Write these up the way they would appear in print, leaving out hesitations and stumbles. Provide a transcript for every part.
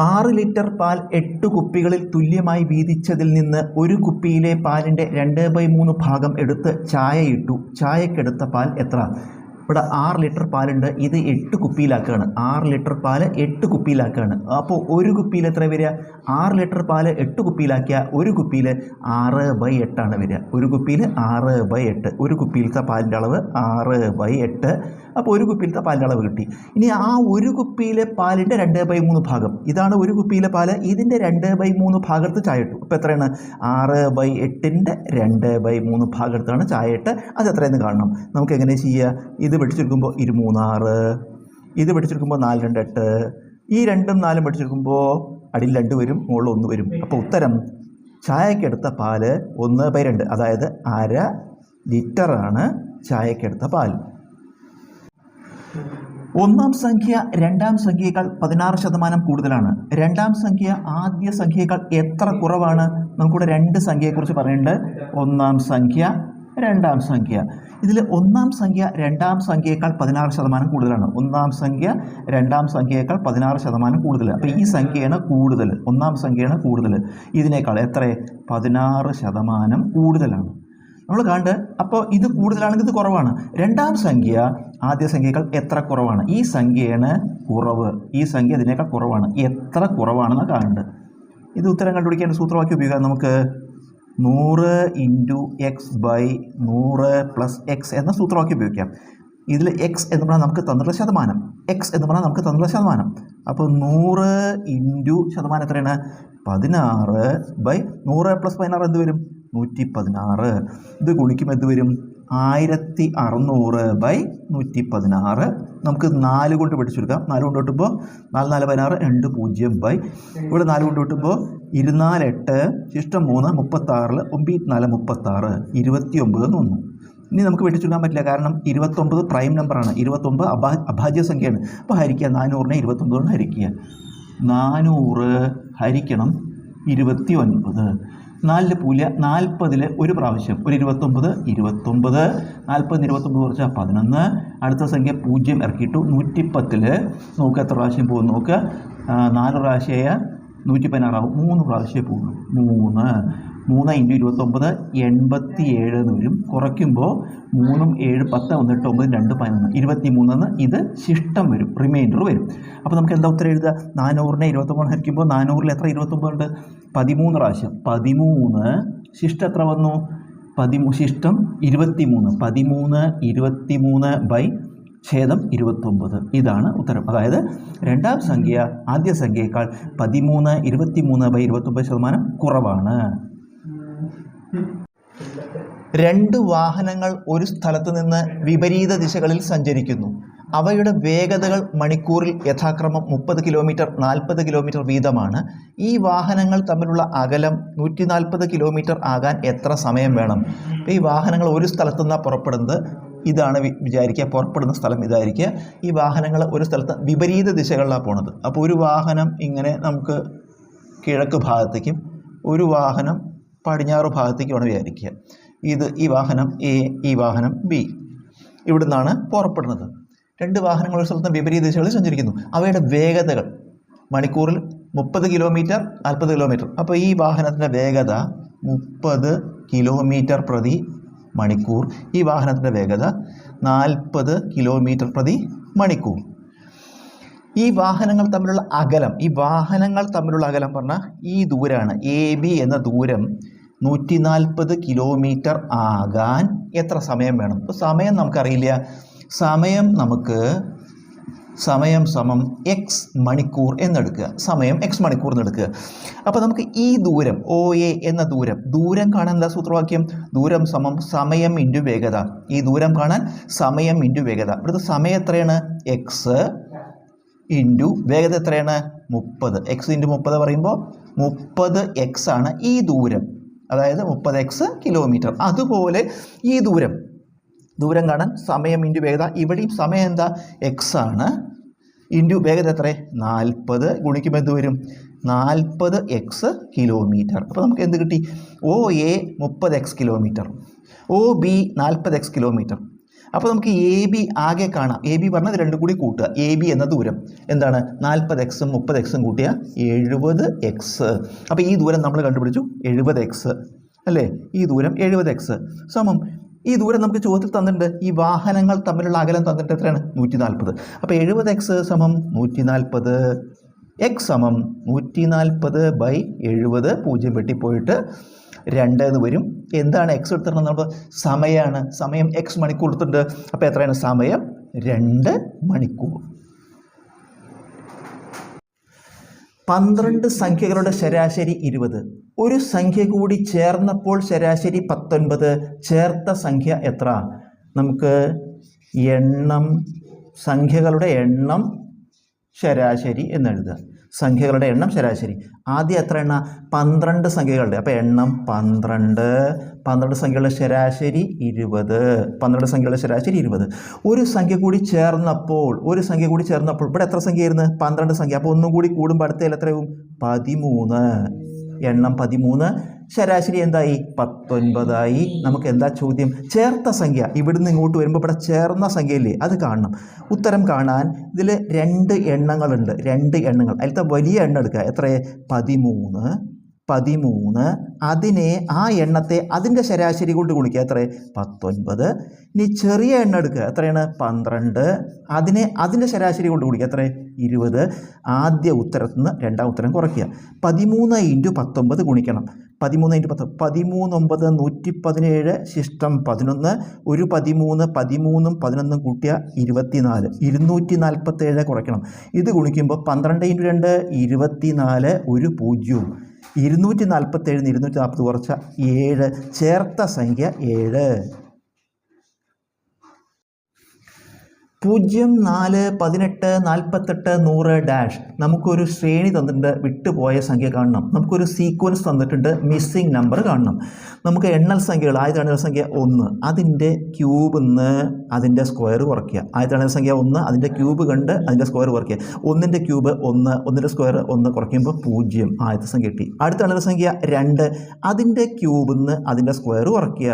6 litre പാൽ 8 കുപ്പികളിൽ തുല്യമായി വീതിച്ചതിൽ നിന്ന് ഒരു കുപ്പിയിലെ പാലിൻ്റെ 2/3 ഭാഗം എടുത്ത് ചായയിട്ടു. ചായക്കെടുത്ത പാൽ എത്ര? ഇവിടെ 6 ലിറ്റർ പാലുണ്ട്, ഇത് 8 കുപ്പിയിലാക്കുകയാണ്. 6 ലിറ്റർ പാൽ 8 കുപ്പിയിലാക്കുകയാണ്. അപ്പോൾ ഒരു കുപ്പിയിൽ എത്ര വരിക? 6 ലിറ്റർ പാൽ 8 കുപ്പിയിലാക്കിയ ഒരു കുപ്പിയിൽ 6/8 ആണ് വരിക. ഒരു കുപ്പിയിൽ 6/8. ഒരു കുപ്പിയിലത്തെ പാലിൻ്റെ അളവ് 6/8. അപ്പോൾ ഒരു കുപ്പിയിലത്തെ പാലിൻ്റെ അളവ് കിട്ടി. ഇനി ആ ഒരു കുപ്പിയിലെ പാലിൻ്റെ 2/3 ഭാഗം, ഇതാണ് ഒരു കുപ്പിയിലെ പാല്, ഇതിൻ്റെ 2/3 ഭാഗത്ത് ചായ ഇട്ടു. അപ്പോൾ എത്രയാണ്? 6/8ൻ്റെ 2/3 ഭാഗത്താണ് ചായ ഇട്ട്. അത് എത്രയെന്ന് കാണണം. നമുക്ക് എങ്ങനെ ചെയ്യുക? ഇത് വെടിച്ചെടുക്കുമ്പോൾ 23 6, ഇത് വെടിച്ചെടുക്കുമ്പോൾ 4 2 8, ഈ 2ഉം 4ഉം വെടിച്ചെടുക്കുമ്പോൾ അടിയിൽ 2 വരും, മുകളിൽ 1 വരും. അപ്പോൾ ഉത്തരം ചായക്കെടുത്ത പാല് 1/2, അതായത് 1/2 ലിറ്ററാണ് ചായക്കെടുത്ത പാൽ. ഒന്നാം സംഖ്യ രണ്ടാം സംഖ്യയേക്കാൾ 16% കൂടുതലാണ്. രണ്ടാം സംഖ്യ ആദ്യ സംഖ്യയേക്കാൾ എത്ര കുറവാണ്? നമുക്കിവിടെ 2 സംഖ്യയെക്കുറിച്ച് പറയുന്നുണ്ട്. ഒന്നാം സംഖ്യ രണ്ടാം സംഖ്യ. ഇതിൽ ഒന്നാം സംഖ്യ രണ്ടാം സംഖ്യയേക്കാൾ 16% കൂടുതലാണ്. ഒന്നാം സംഖ്യ രണ്ടാം സംഖ്യയേക്കാൾ 16% കൂടുതൽ. അപ്പോൾ ഈ സംഖ്യയാണ് കൂടുതൽ, ഒന്നാം സംഖ്യയാണ് കൂടുതൽ. ഇതിനേക്കാൾ എത്ര? 16% കൂടുതലാണ് നമ്മൾ കണ്ട്. അപ്പോൾ ഇത് കൂടുതലാണെങ്കിൽ ഇത് കുറവാണ്. രണ്ടാം സംഖ്യ ആദ്യ സംഖ്യയേക്കാൾ എത്ര കുറവാണ്? ഈ സംഖ്യയാണ് കുറവ്, ഈ സംഖ്യ ഇതിനേക്കാൾ കുറവാണ്. എത്ര കുറവാണെന്ന് കാണുന്നുണ്ട്. ഇത് ഉത്തരം കണ്ടുപിടിക്കാൻ സൂത്രവാക്യം ഉപയോഗിക്കാം. നമുക്ക് 100 × x/100 + x എന്ന സൂത്രവാക്യം ഉപയോഗിക്കാം. ഇതിൽ x എന്ന് പറഞ്ഞാൽ നമുക്ക് തന്നിട്ടുള്ള ശതമാനം, x എന്ന് പറഞ്ഞാൽ നമുക്ക് തന്നിട്ടുള്ള ശതമാനം. അപ്പോൾ 100 × ശതമാനം എത്രയാണ്? 16/100 + 16 എന്ത് വരും? 116. ഇത് ഗുണിക്കുമ്പോൾ എന്ത് വരും? 1600/116. നമുക്ക് 4 കൊണ്ട് പഠിച്ചെടുക്കാം. 4 കൊണ്ട് കിട്ടുമ്പോൾ 4 4 16 2 0 ഇവിടെ 4 കൊണ്ട് കിട്ടുമ്പോൾ 24 8 ശിഷ്ടം 3 36 9 4 36 29 എന്ന് വന്നു. ഇനി നമുക്ക് വെട്ടിച്ചെടുക്കാൻ പറ്റില്ല, കാരണം 29 പ്രൈം നമ്പറാണ്. 29 അഭാജ്യ സംഖ്യയാണ്. അപ്പോൾ ഹരിക്കുക, 400നെ 29 കൊണ്ട് ഹരിക്കുക. 400 ഹരിക്കണം 29. 4 പൂല 40 ഒരു പ്രാവശ്യം, ഒരു 29 29. 40 29 കുറച്ചാൽ 11. അടുത്ത സംഖ്യ 0 ഇറക്കിയിട്ടു. 110 നോക്കുക എത്ര പ്രാവശ്യം പോകും നോക്കുക. 4 പ്രാവശ്യമായ 116 ആവും. 3 പ്രാവശ്യമേ പോകുള്ളൂ. 3 × 29 87 എന്ന് വരും. കുറയ്ക്കുമ്പോൾ 3ഉം 7 10 1 8 9 2 11 23 എന്ന് ഇത് ശിഷ്ടം വരും, റിമൈൻഡർ വരും. അപ്പോൾ നമുക്ക് എന്താ ഉത്തരം എഴുതുക? 400നെ 29 ഹരിക്കുമ്പോൾ 400ൽ എത്ര 29 ഉണ്ട്? 13 പ്രാവശ്യം. 13 ശിഷ്ടം എത്ര വന്നു? ശിഷ്ടം 23. 13 23/29. ഇതാണ് ഉത്തരം. അതായത് രണ്ടാം സംഖ്യ ആദ്യ സംഖ്യയേക്കാൾ 13 23/29% കുറവാണ്. 2 വാഹനങ്ങൾ ഒരു സ്ഥലത്ത് നിന്ന് വിപരീത ദിശകളിൽ സഞ്ചരിക്കുന്നു. അവയുടെ വേഗതകൾ മണിക്കൂറിൽ യഥാക്രമം 30 കിലോമീറ്റർ 40 കിലോമീറ്റർ വീതമാണ്. ഈ വാഹനങ്ങൾ തമ്മിലുള്ള അകലം 140 കിലോമീറ്റർ ആകാൻ എത്ര സമയം വേണം? ഈ വാഹനങ്ങൾ ഒരു സ്ഥലത്തു നിന്നാണ് പുറപ്പെടുന്നത്. ഇതാണ് വിചാരിക്കുക, പുറപ്പെടുന്ന സ്ഥലം ഇതായിരിക്കുക. ഈ വാഹനങ്ങൾ ഒരു സ്ഥലത്ത് വിപരീത ദിശകളിലാണ് പോണത്. അപ്പോൾ ഒരു വാഹനം ഇങ്ങനെ നമുക്ക് കിഴക്ക് ഭാഗത്തേക്കും ഒരു വാഹനം പടിഞ്ഞാറ് ഭാഗത്തേക്കുമാണ് വിചാരിക്കുക. ഈ വാഹനം എ, ഈ വാഹനം ബി. ഇവിടെ നിന്നാണ് പുറപ്പെടുന്നത്. 2 വാഹനങ്ങൾ ഒരു സ്ഥലത്ത് വിപരീത ദിശകളിൽ സഞ്ചരിക്കുന്നു. അവയുടെ വേഗതകൾ മണിക്കൂറിൽ 30 കിലോമീറ്റർ 40 കിലോമീറ്റർ. അപ്പോൾ ഈ വാഹനത്തിൻ്റെ വേഗത 30 കിലോമീറ്റർ പ്രതി മണിക്കൂർ. ഈ വാഹനത്തിൻ്റെ വേഗത 40 കിലോമീറ്റർ പ്രതി മണിക്കൂർ. ഈ വാഹനങ്ങൾ തമ്മിലുള്ള അകലം പറഞ്ഞാൽ ഈ ദൂരമാണ്. AB എന്ന ദൂരം 140 കിലോമീറ്റർ ആകാൻ എത്ര സമയം വേണം? ഇപ്പോൾ സമയം നമുക്കറിയില്ല. സമയം സമം x മണിക്കൂർ എന്നെടുക്കുക. സമയം x മണിക്കൂർ എന്നെടുക്കുക. അപ്പോൾ നമുക്ക് ഈ ദൂരം OA എന്ന ദൂരം കാണാൻ എന്താ സൂത്രവാക്യം? ദൂരം സമം സമയം ഇൻറ്റു വേഗത. ഈ ദൂരം കാണാൻ സമയം ഇൻറ്റു വേഗത. ഇവിടുത്തെ സമയം എത്രയാണ്? x ഇൻറ്റു വേഗത എത്രയാണ്? 30. x × 30 പറയുമ്പോൾ 30x ആണ് ഈ ദൂരം, അതായത് 30x കിലോമീറ്റർ. അതുപോലെ ഈ ദൂരം കാണാൻ സമയം ഇൻറ്റു വേഗത. ഇവിടെയും സമയം എന്താ? x ആണ്. ഇൻറ്റു വേഗത എത്ര? 40. ഗുണിക്കുമ്പോൾ എന്ത് വരും? 40x kilometre. അപ്പോൾ നമുക്ക് എന്ത് കിട്ടി? OA 30x kilometre, OB 40x kilometre. അപ്പോൾ നമുക്ക് എ ബി ആകെ കാണാം. എ ബി പറഞ്ഞാൽ ഇത് രണ്ടും കൂടി കൂട്ടുക. എ ബി എന്ന ദൂരം എന്താണ്? 40x 30x കൂട്ടിയ 70x. അപ്പോൾ ഈ ദൂരം നമ്മൾ കണ്ടുപിടിച്ചു 70x അല്ലേ? ഈ ദൂരം 70x സമം ഈ ദൂരം നമുക്ക് ചോദ്യത്തിൽ തന്നിട്ടുണ്ട്. ഈ വാഹനങ്ങൾ തമ്മിലുള്ള അകലം തന്നിട്ട് എത്രയാണ്? 140. അപ്പോൾ 70x സമം 140, x സമം 140/70. 0 വെട്ടിപ്പോയിട്ട് 2 എന്ന് വരും. എന്താണ് എക്സ് എടുത്തിട്ടുള്ളത്? നമ്മൾ സമയമാണ്. സമയം x മണിക്കൂർ എടുത്തിട്ടുണ്ട്. അപ്പോൾ എത്രയാണ്? സമയം 2 മണിക്കൂർ. 12 സംഖ്യകളുടെ ശരാശരി 20. ഒരു സംഖ്യ കൂടി ചേർന്നപ്പോൾ ശരാശരി 19. ചേർത്ത സംഖ്യ എത്ര? നമുക്ക് എണ്ണം, സംഖ്യകളുടെ എണ്ണം ശരാശരി എന്നെഴുതുക. സംഖ്യകളുടെ എണ്ണം ശരാശരി. ആദ്യം എത്ര എണ്ണ? 12 സംഖ്യകളുടെ. അപ്പോൾ എണ്ണം 12. 12 സംഖ്യകളുടെ ശരാശരി 20. 12 സംഖ്യകളുടെ ശരാശരി 20. ഒരു സംഖ്യ കൂടി ചേർന്നപ്പോൾ ഇവിടെ എത്ര സംഖ്യയായിരുന്നു? 12 സംഖ്യ. അപ്പോൾ ഒന്നും കൂടി കൂടുമ്പോൾ അടുത്തതിൽ എത്രയാവും? 13. എണ്ണം 13. ശരാശരി എന്തായി? 19ആയി. നമുക്ക് എന്താ ചോദ്യം? ചേർത്ത സംഖ്യ. ഇവിടുന്ന് ഇങ്ങോട്ട് വരുമ്പോൾ ഇവിടെ ചേർന്ന സംഖ്യയില്ലേ, അത് കാണണം. ഉത്തരം കാണാൻ ഇതിൽ 2 എണ്ണങ്ങളുണ്ട്. 2 എണ്ണങ്ങൾ. അതിലത്തെ വലിയ എണ്ണം എടുക്കുക. എത്രയേ? 13. അതിനെ, ആ എണ്ണത്തെ അതിൻ്റെ ശരാശരി കൊണ്ട് ഗുണിക്കുക. എത്ര? 19. ഇനി ചെറിയ എണ്ണം എടുക്കുക. എത്രയാണ്? 12. അതിനെ അതിൻ്റെ ശരാശരി കൊണ്ട് ഗുണിക്കുക. എത്ര? 20. ആദ്യ ഉത്തരത്തിൽ നിന്ന് രണ്ടാം ഉത്തരം കുറയ്ക്കുക. 13 × 19 ഗുണിക്കണം. 13 × 10 13 9 117 ശിഷ്ടം 11. ഒരു 13 13ഉം 11ഉം കൂട്ടിയ 24. 247 കുറയ്ക്കണം. ഇത് ഗുണിക്കുമ്പോൾ 12 × 2 24, ഒരു 0. 247 240 കുറച്ച 7. ചേർത്ത സംഖ്യ 7. 0 4 18 48 100 ഡാഷ്. നമുക്കൊരു ശ്രേണി തന്നിട്ടുണ്ട്. വിട്ടുപോയ സംഖ്യ കാണണം. നമുക്കൊരു സീക്വൻസ് തന്നിട്ടുണ്ട്. മിസ്സിംഗ് നമ്പർ കാണണം. നമുക്ക് എണ്ണൽ സംഖ്യകൾ. ആദ്യത്തെ എണ്ണൽ സംഖ്യ 1, അതിൻ്റെ ക്യൂബിൽ നിന്ന് അതിൻ്റെ സ്ക്വയർ കുറയ്ക്കുക. ആദ്യത്തെ എണ്ണൽ സംഖ്യ 1, അതിൻ്റെ ക്യൂബ് കണ്ട് അതിൻ്റെ സ്ക്വയർ കുറയ്ക്കുക. 1ൻ്റെ ക്യൂബ് 1, 1ൻ്റെ സ്ക്വയർ 1 കുറയ്ക്കുമ്പോൾ 0. ആദ്യത്തെ സംഖ്യ കിട്ടി. അടുത്ത എണ്ണൽ സംഖ്യ 2, അതിൻ്റെ ക്യൂബിൽ നിന്ന് അതിൻ്റെ സ്ക്വയർ കുറയ്ക്കുക.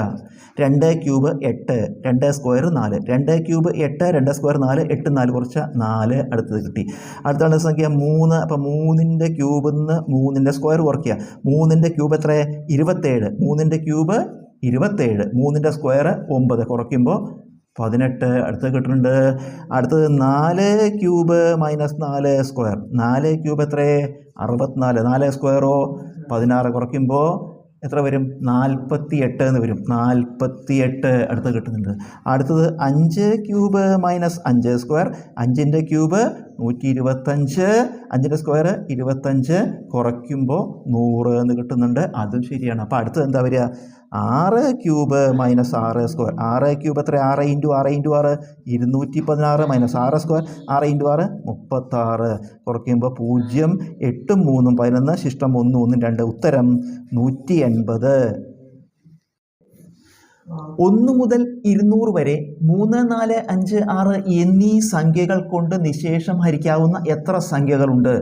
2 ക്യൂബ് 8, 2 സ്ക്വയർ 4. 2 ക്യൂബ് 8, 2 സ്ക്വയർ 4, 8 4 കുറച്ച 4. അടുത്തത് കിട്ടി. അടുത്ത സംഖ്യ 3. അപ്പോൾ 3ൻ്റെ ക്യൂബിൽ നിന്ന് 3ൻ്റെ സ്ക്വയർ കുറയ്ക്കുക. 3ൻ്റെ ക്യൂബ് എത്ര? 27. 3ൻ്റെ ക്യൂബ് 27. 3ൻ്റെ സ്ക്വയർ 9 കുറയ്ക്കുമ്പോൾ 18. അടുത്തത് കിട്ടുന്നുണ്ട്. അടുത്തത് 4 ക്യൂബ് - 4 സ്ക്വയർ. 4 ക്യൂബ് എത്ര? 64. 4 സ്ക്വയറോ 16 കുറയ്ക്കുമ്പോൾ എത്ര വരും? 48 എന്ന് വരും. 48 അടുത്ത് കിട്ടുന്നുണ്ട്. അടുത്തത് 5 ക്യൂബ് - 5 സ്ക്വയർ. 5ൻ്റെ ക്യൂബ് 125. 5ൻ്റെ സ്ക്വയർ 25 കുറയ്ക്കുമ്പോൾ 100 എന്ന് കിട്ടുന്നുണ്ട്. അതും ശരിയാണ്. അപ്പോൾ അടുത്തത് എന്താ വരിക? 6 ക്യൂബ് - 6 സ്ക്വയർ. 6 ക്യൂബ് എത്ര? 6 × 6 × 6 216 - 6 സ്ക്വയർ. 6 × 6 36 കുറയ്ക്കുമ്പോൾ 0. 8 3 11 ശിഷ്ടം 1 1 2. ഉത്തരം 180. 1 മുതൽ 200 വരെ 3 4 5 6 എന്നീ സംഖ്യകൾ കൊണ്ട് നിശേഷം ഹരിക്കാവുന്ന എത്ര സംഖ്യകളുണ്ട്?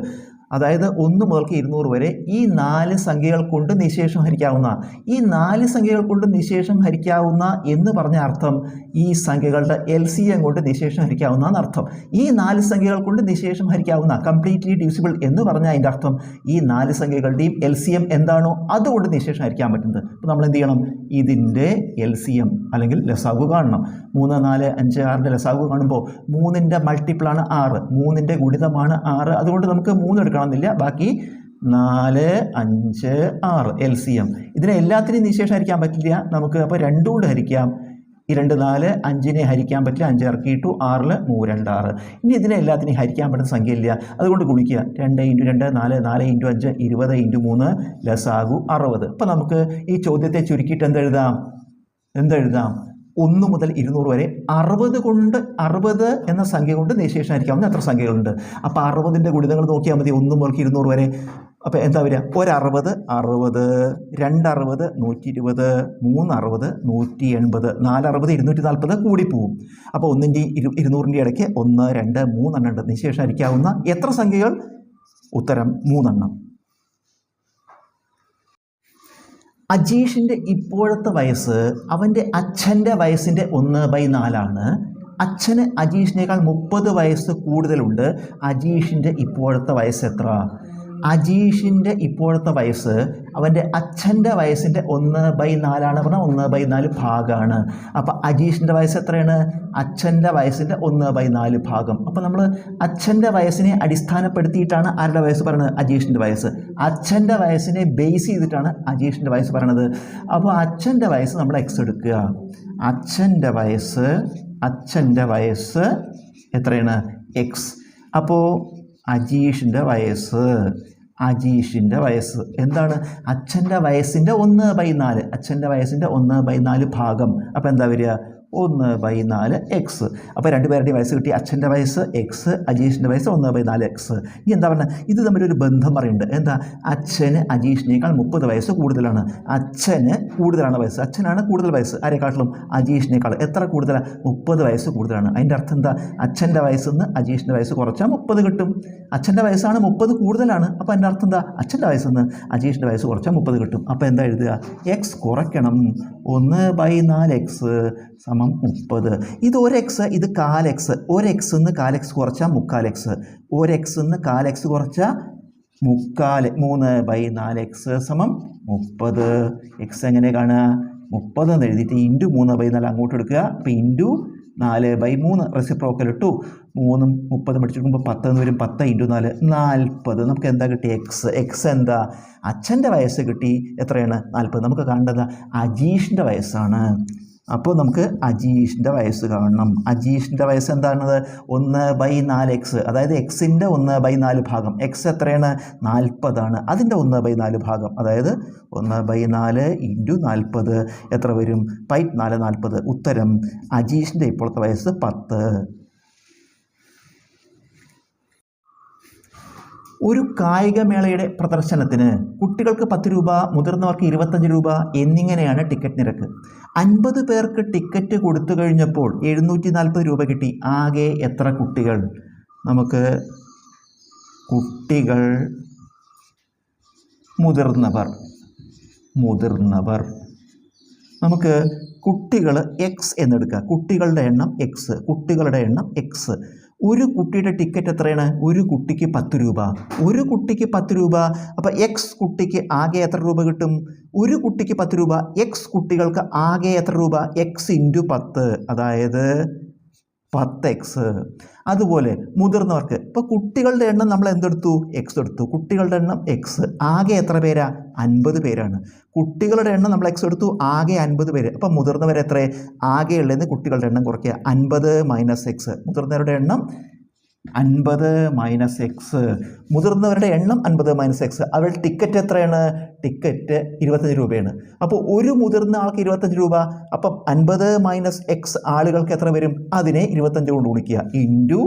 അതായത് 1 മുതൽക്ക് 200 വരെ ഈ 4 സംഖ്യകൾ കൊണ്ട് നിശേഷം ഹരിക്കാവുന്ന, ഈ 4 സംഖ്യകൾ കൊണ്ട് നിശേഷം ഹരിക്കാവുന്ന എന്ന് പറഞ്ഞ അർത്ഥം ഈ സംഖ്യകളുടെ LCM കൊണ്ട് നിശേഷം ഹരിക്കാവുന്ന എന്നർത്ഥം. ഈ 4 സംഖ്യകൾ കൊണ്ട് നിശേഷം ഹരിക്കാവുന്ന, കംപ്ലീറ്റ്ലി ഡിവിസിബിൾ എന്ന് പറഞ്ഞാൽ അതിൻ്റെ അർത്ഥം ഈ 4 സംഖ്യകളുടെയും LCM എന്താണോ അതുകൊണ്ട് നിശേഷം ഹരിക്കാൻ പറ്റുന്നത്. അപ്പോൾ നമ്മൾ എന്ത് ചെയ്യണം? ഇതിൻ്റെ LCM അല്ലെങ്കിൽ ലസാഗു കാണണം. 3 4 5 6ൻ്റെ ലസാഗു കാണുമ്പോൾ 3ൻ്റെ മൾട്ടിപ്പിളാണ് 6, 3ൻ്റെ ഗുണിതമാണ് 6. അതുകൊണ്ട് നമുക്ക് 3 എടുക്കണം എന്നില്ല. ബാക്കി 4 5 6 LCM. ഇതിനെ എല്ലാത്തിനെയും നിശേഷം ഹരിക്കാൻ പറ്റില്ല നമുക്ക്. അപ്പോൾ 2 കൊണ്ട് ഹരിക്കാം. 2 4 5നെ ഹരിക്കാൻ പറ്റില്ല. 5 ഇറക്കിയിട്ടു 6 3 2 6. ഇനി ഇതിനെ എല്ലാത്തിനെയും ഹരിക്കാൻ പറ്റുന്ന സംഖ്യ ഇല്ല. അതുകൊണ്ട് ഗുണിക്കുക. 2 × 2 4 4 × 5 20 × 3 ലസാഗു 60. അപ്പോൾ നമുക്ക് ഈ ചോദ്യത്തെ ചുരുക്കിയിട്ട് എന്തെഴുതാം? 1 മുതൽ 200 വരെ 60 എന്ന സംഖ്യ കൊണ്ട് നിശേഷം ഹരിക്കാവുന്ന എത്ര സംഖ്യകളുണ്ട്? അപ്പോൾ 60ൻ്റെ ഗുണിതങ്ങൾ നോക്കിയാൽ മതി. 1 മുതൽ 200 വരെ. അപ്പോൾ എന്താ വരിക? 1 60, 2 120, 3 180, 4 240 കൂടിപ്പോവും. അപ്പോൾ 1ൻ്റെയും 200ൻ്റെയും ഇടയ്ക്ക് 1 2 3 എണ്ണം ഉണ്ട്. നിശേഷം ഹരിക്കാവുന്ന എത്ര സംഖ്യകൾ? ഉത്തരം 3 എണ്ണം. അജീഷിൻ്റെ ഇപ്പോഴത്തെ വയസ്സ് അവൻ്റെ അച്ഛൻ്റെ വയസ്സിൻ്റെ 1/4 അച്ഛന് അജീഷിനേക്കാൾ 30 വയസ്സ് കൂടുതലുണ്ട്. അജീഷിൻ്റെ ഇപ്പോഴത്തെ വയസ്സ് എത്ര? അജീഷിൻ്റെ ഇപ്പോഴത്തെ വയസ്സ് അവൻ്റെ അച്ഛൻ്റെ വയസ്സിൻ്റെ 1/4 പറഞ്ഞാൽ 1/4 ഭാഗമാണ്. അപ്പോൾ അജീഷിൻ്റെ വയസ്സ് എത്രയാണ്? അച്ഛൻ്റെ വയസ്സിൻ്റെ 1/4 ഭാഗം. അപ്പോൾ നമ്മൾ അച്ഛൻ്റെ വയസ്സിനെ അടിസ്ഥാനപ്പെടുത്തിയിട്ടാണ് ആരുടെ വയസ്സ് പറയുന്നത്? അജീഷിൻ്റെ വയസ്സ്. അച്ഛൻ്റെ വയസ്സിനെ ബേസ് ചെയ്തിട്ടാണ് അജീഷിൻ്റെ വയസ്സ് പറയണത്. അപ്പോൾ അച്ഛൻ്റെ വയസ്സ് നമ്മൾ എക്സ് എടുക്കുക. അച്ഛൻ്റെ വയസ്സ് എത്രയാണ്? എക്സ്. അപ്പോൾ അജീഷിൻ്റെ വയസ്സ് എന്താണ്? അച്ഛൻ്റെ വയസ്സിൻ്റെ 1/4. അച്ഛൻ്റെ വയസ്സിൻ്റെ 1/4 ഭാഗം. അപ്പോൾ എന്താ വരിക? 1/4 എക്സ്. അപ്പോൾ രണ്ടുപേരുടെയും വയസ്സ് കിട്ടി. അച്ഛൻ്റെ വയസ്സ് എക്സ്, അജീഷിൻ്റെ വയസ്സ് 1/4 എക്സ്. ഇനി എന്താ പറയുക? ഇത് തമ്മിലൊരു ബന്ധം പറയുന്നുണ്ട്. എന്താ? അച്ഛന് അജീഷിനേക്കാൾ 30 വയസ്സ് കൂടുതലാണ്. അച്ഛന് കൂടുതലാണ് വയസ്സ്. അച്ഛനാണ് കൂടുതൽ വയസ്സ്. ആരെക്കാട്ടിലും? അജീഷിനേക്കാൾ. എത്ര കൂടുതലാണ്? 30 വയസ്സ് കൂടുതലാണ്. അതിൻ്റെ അർത്ഥം എന്താ? അച്ഛൻ്റെ വയസ്സിൽ നിന്ന് അജീഷിൻ്റെ വയസ്സ് കുറച്ചാൽ 30 കിട്ടും. അച്ഛൻ്റെ വയസ്സാണ് 30 കൂടുതലാണ്. അപ്പോൾ അതിൻ്റെ അർത്ഥം എന്താ? അച്ഛൻ്റെ വയസ്സിൽ നിന്ന് അജീഷിൻ്റെ വയസ്സ് കുറച്ചാൽ 30 കിട്ടും. അപ്പോൾ എന്താ എഴുതുക? എക്സ് കുറയ്ക്കണം. 1/4 എക്സ് സമം 30. ഇത് 1x, ഇത് 1/4x. 1x നിന്ന് 1/4x കുറച്ചാൽ 3/4x. 1x നിന്ന് 1/4x കുറച്ചാൽ 3/4x സമം 30. എക്സ് എങ്ങനെ കാണുക? 30 എന്ന് എഴുതിയിട്ട് ഇൻറ്റു 3/4 അങ്ങോട്ട് എടുക്കുക. അപ്പോൾ ഇൻറ്റു 4/3 റെസിപ്രോക്കൽ ഇട്ടു. 3ഉം 30 പഠിച്ചെടുക്കുമ്പോൾ 10 എന്ന് വരും. 10 × 4 40. നമുക്ക് എന്താ കിട്ടി? എക്സ് എന്താ? അച്ഛൻ്റെ വയസ്സ് കിട്ടി. എത്രയാണ്? 40. നമുക്ക് കാണേണ്ടത് അജീഷിൻ്റെ വയസ്സാണ്. അപ്പോൾ നമുക്ക് അജീഷിൻ്റെ വയസ്സ് കാണണം. അജീഷിൻ്റെ വയസ്സ് എന്താണത്? 1/4 എക്സ്. അതായത് എക്സിൻ്റെ 1/4 ഭാഗം. എക്സ് എത്രയാണ്? 40 അതിൻ്റെ 1/4 ഭാഗം. അതായത് 1/4 × 40 എത്ര വരും? 4 40. ഉത്തരം അജീഷിൻ്റെ ഇപ്പോഴത്തെ വയസ്സ് 10. ഒരു കായികമേളയുടെ പ്രദർശനത്തിന് കുട്ടികൾക്ക് 10 രൂപ, മുതിർന്നവർക്ക് 25 രൂപ എന്നിങ്ങനെയാണ് ടിക്കറ്റ് നിരക്ക്. 50 പേർക്ക് ടിക്കറ്റ് കൊടുത്തു കഴിഞ്ഞപ്പോൾ 740 രൂപ കിട്ടി. ആകെ എത്ര കുട്ടികൾ? നമുക്ക് കുട്ടികൾ, മുതിർന്നവർ നമുക്ക് കുട്ടികൾ എക്സ് എന്നെടുക്കുക. കുട്ടികളുടെ എണ്ണം എക്സ്. ഒരു കുട്ടിയുടെ ടിക്കറ്റ് എത്രയാണ്? ഒരു കുട്ടിക്ക് 10 രൂപ. അപ്പോൾ എക്സ് കുട്ടിക്ക് ആകെ എത്ര രൂപ കിട്ടും? ഒരു കുട്ടിക്ക് 10 രൂപ. എക്സ് കുട്ടികൾക്ക് ആകെ എത്ര രൂപ? എക്സ് × 10, അതായത് 10x. അതുപോലെ മുതിർന്നവർക്ക് ഇപ്പോൾ കുട്ടികളുടെ എണ്ണം നമ്മൾ എന്തെടുത്തു? എക്സ് എടുത്തു. കുട്ടികളുടെ എണ്ണം എക്സ്. ആകെ എത്ര പേരാ? 50 പേരാണ്. കുട്ടികളുടെ എണ്ണം നമ്മൾ എക്സ് എടുത്തു. ആകെ 50 പേര്. അപ്പോൾ മുതിർന്നവർ എത്ര? ആകെ ഉള്ളതെന്ന് കുട്ടികളുടെ എണ്ണം കുറയ്ക്കുക. 50 - x. മുതിർന്നവരുടെ എണ്ണം 50 - x. മുതിർന്നവരുടെ എണ്ണം 50 - x. അവരുടെ ടിക്കറ്റ് എത്രയാണ്? ടിക്കറ്റ് 25 രൂപയാണ്. അപ്പോൾ ഒരു മുതിർന്ന ആൾക്ക് 25 രൂപ. അപ്പം 50 - x ആളുകൾക്ക് എത്ര വരും? അതിനെ 25 കൊണ്ട് ഗുണിക്കുക. ഇൻറ്റു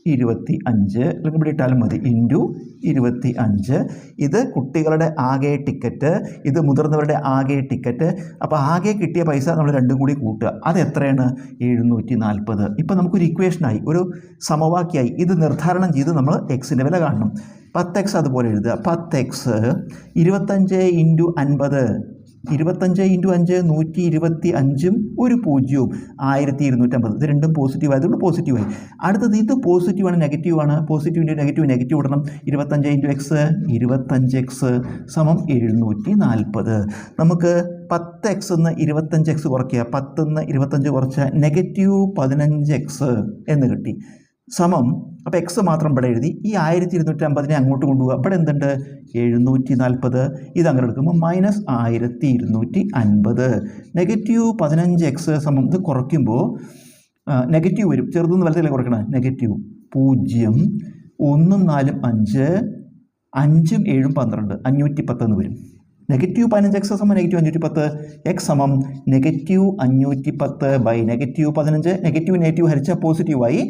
25, അല്ലെങ്കിൽ ഇവിടെ ഇട്ടാലും മതി. ഇൻറ്റു 25. ഇത് കുട്ടികളുടെ ആകെ ടിക്കറ്റ്, ഇത് മുതിർന്നവരുടെ ആകെ ടിക്കറ്റ്. അപ്പോൾ ആകെ കിട്ടിയ പൈസ നമ്മൾ രണ്ടും കൂടി കൂട്ടുക. അത് എത്രയാണ്? 740. ഇപ്പോൾ നമുക്കൊരു ഇക്വേഷനായി, ഒരു സമവാക്യമായി. ഇത് നിർദ്ധാരണം ചെയ്ത് നമ്മൾ എക്സിൻ്റെ വില കാണണം. 10x അതുപോലെ എഴുതുക. 10x 25 × 50. 25 × 5 125 ഒരു 0 1250. ഇത് രണ്ടും പോസിറ്റീവ് ആയതുകൊണ്ട് പോസിറ്റീവായി. അടുത്തത് ഇത് പോസിറ്റീവാണ്, നെഗറ്റീവാണ്. പോസിറ്റീവിൻ്റെ നെഗറ്റീവ് ഇടണം. 25 × x 25x സമം 740. നമുക്ക് 10x നിന്ന് 25x കുറയ്ക്കുക. 10 നിന്ന് 25 കുറച്ച് -15x എന്ന് കിട്ടി. സമം, അപ്പോൾ എക്സ് മാത്രം ഇവിടെ എഴുതി. ഈ 1250 അങ്ങോട്ട് കൊണ്ടുപോകുക. ഇവിടെ എന്തുണ്ട്? 740. ഇത് അങ്ങനെ എടുക്കുമ്പോൾ -1250. -15x സമം, ഇത് കുറയ്ക്കുമ്പോൾ നെഗറ്റീവ് വരും. ചെറുതെന്ന് വലത്തിലേക്ക് കുറയ്ക്കണം. -0 1 4 5 5 7 12 510 എന്ന് വരും. -15x സമം -510. x സമം -510 ബൈ -15. നെഗറ്റീവ് ഹരിച്ചാൽ പോസിറ്റീവായി.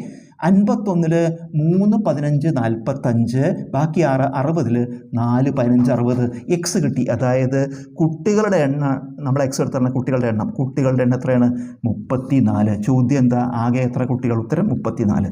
51 3 15 45, ബാക്കി 6 60, 4 15 60. എക്സ് കിട്ടി. അതായത് കുട്ടികളുടെ എണ്ണം നമ്മൾ എക്സ് എടുത്താണ്. കുട്ടികളുടെ എണ്ണം എത്രയാണ്? 34. ചോദ്യം എന്താ? ആകെ എത്ര കുട്ടികൾ? ഉത്തരം 34.